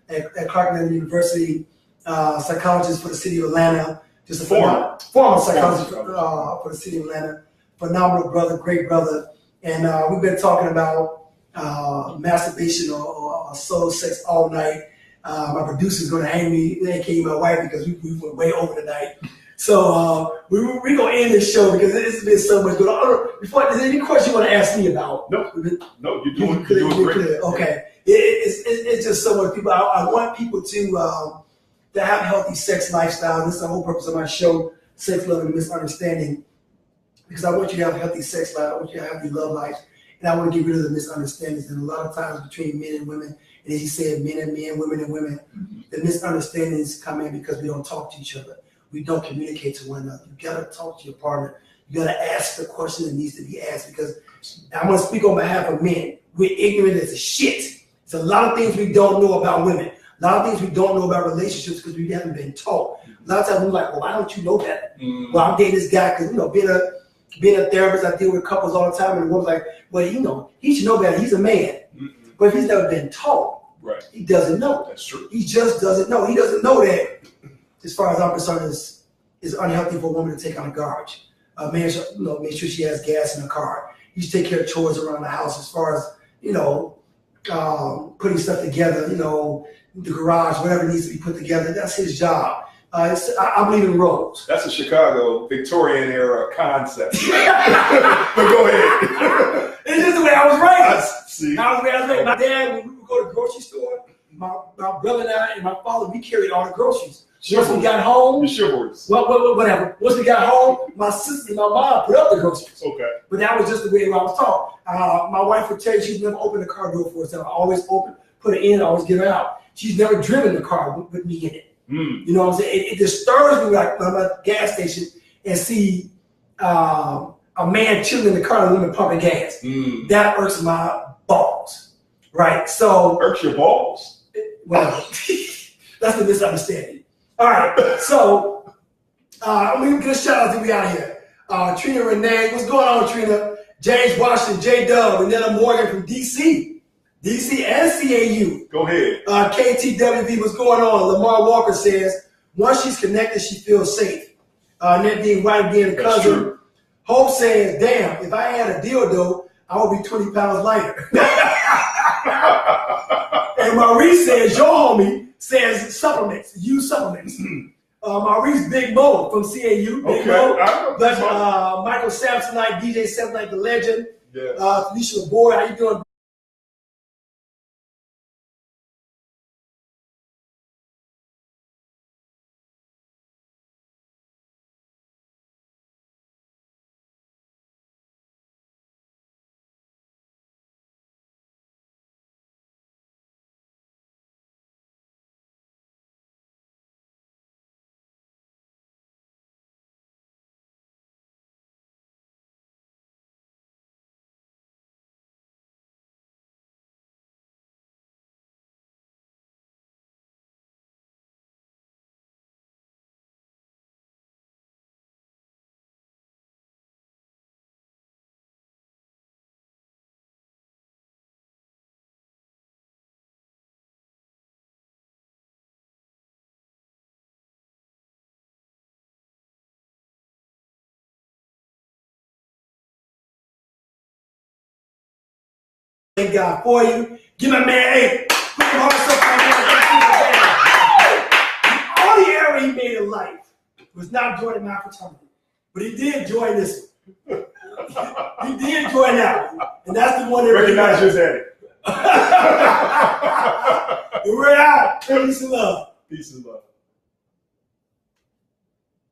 at Clark University, psychologist for the city of Atlanta, just a former psychologist for the city of Atlanta, phenomenal brother, great brother, and we've been talking about masturbation or solo sex all night. My producer's going to hang me, aka my wife, because we went way over tonight. So we're going to end this show because it's been so much good. Before, is there any question you want to ask me about? No, you're doing great. Okay. It's just so much people. I want people to have healthy sex lifestyle. This is the whole purpose of my show, Sex, Love, and Misunderstanding, because I want you to have a healthy sex life. I want you to have healthy love life. And I want to get rid of the misunderstandings. And a lot of times between men and women, and as you said, men and men, women and women, the misunderstandings come in because we don't talk to each other. We don't communicate to one another. You gotta talk to your partner. You gotta ask the question that needs to be asked, because And I'm going to speak on behalf of men. We're ignorant as a shit. There's a lot of things we don't know about women. A lot of things we don't know about relationships because we haven't been taught. A lot of times we're like, well, why don't you know that? Well, I'm dating this guy because, being a therapist, I deal with couples all the time. And the woman's like, well, he should know better. He's a man. But if he's never been taught, right, he doesn't know. That's true. He just doesn't know. He doesn't know that, as far as I'm concerned, it's unhealthy for a woman to take on a garbage. A man should, make sure she has gas in the car. He should take care of chores around the house as far as, putting stuff together, the garage, whatever needs to be put together. That's his job. I believe in roles. That's a Chicago Victorian era concept. But go ahead. It's just the way I was raised. See? I was raised. My dad, when we would go to the grocery store, my brother and I and my father, we carried all the groceries. Once we got home, whatever. Once we got home, my sister and my mom put up the groceries. Okay. But that was just the way I was taught. My wife would tell you she's never opened the car door for us. I always open, put it in, always get her out. She's never driven the car with me in it. You know what I'm saying? It disturbs me when I'm at a gas station and see a man chilling in the car and a woman pumping gas. That irks my balls, right? So irks your balls? Well, that's the misunderstanding. All right, so I'm gonna get a shout out to we out here. Trina Renee, what's going on, Trina? James Washington, J-Dub, Renetta Morgan from DC and CAU. Go ahead. KTWV, what's going on? Lamar Walker says, once she's connected, she feels safe. That being right, being a cousin. True. Hope says, damn, if I had a dildo, I would be 20 pounds lighter. And Maurice says, your homie says supplements, use supplements. Maurice Big Mo from CAU. Big Mo. But Michael Samsonite, DJ Samsonite, the legend. Yes. Felicia Boy, how you doing? Thank God for you. Give my man, hey, put your heart so all the error he made in life was not joining my fraternity, but he did join this one. He did join that one, and that's the one that recognize your daddy. We're out. Peace and love. Peace and love.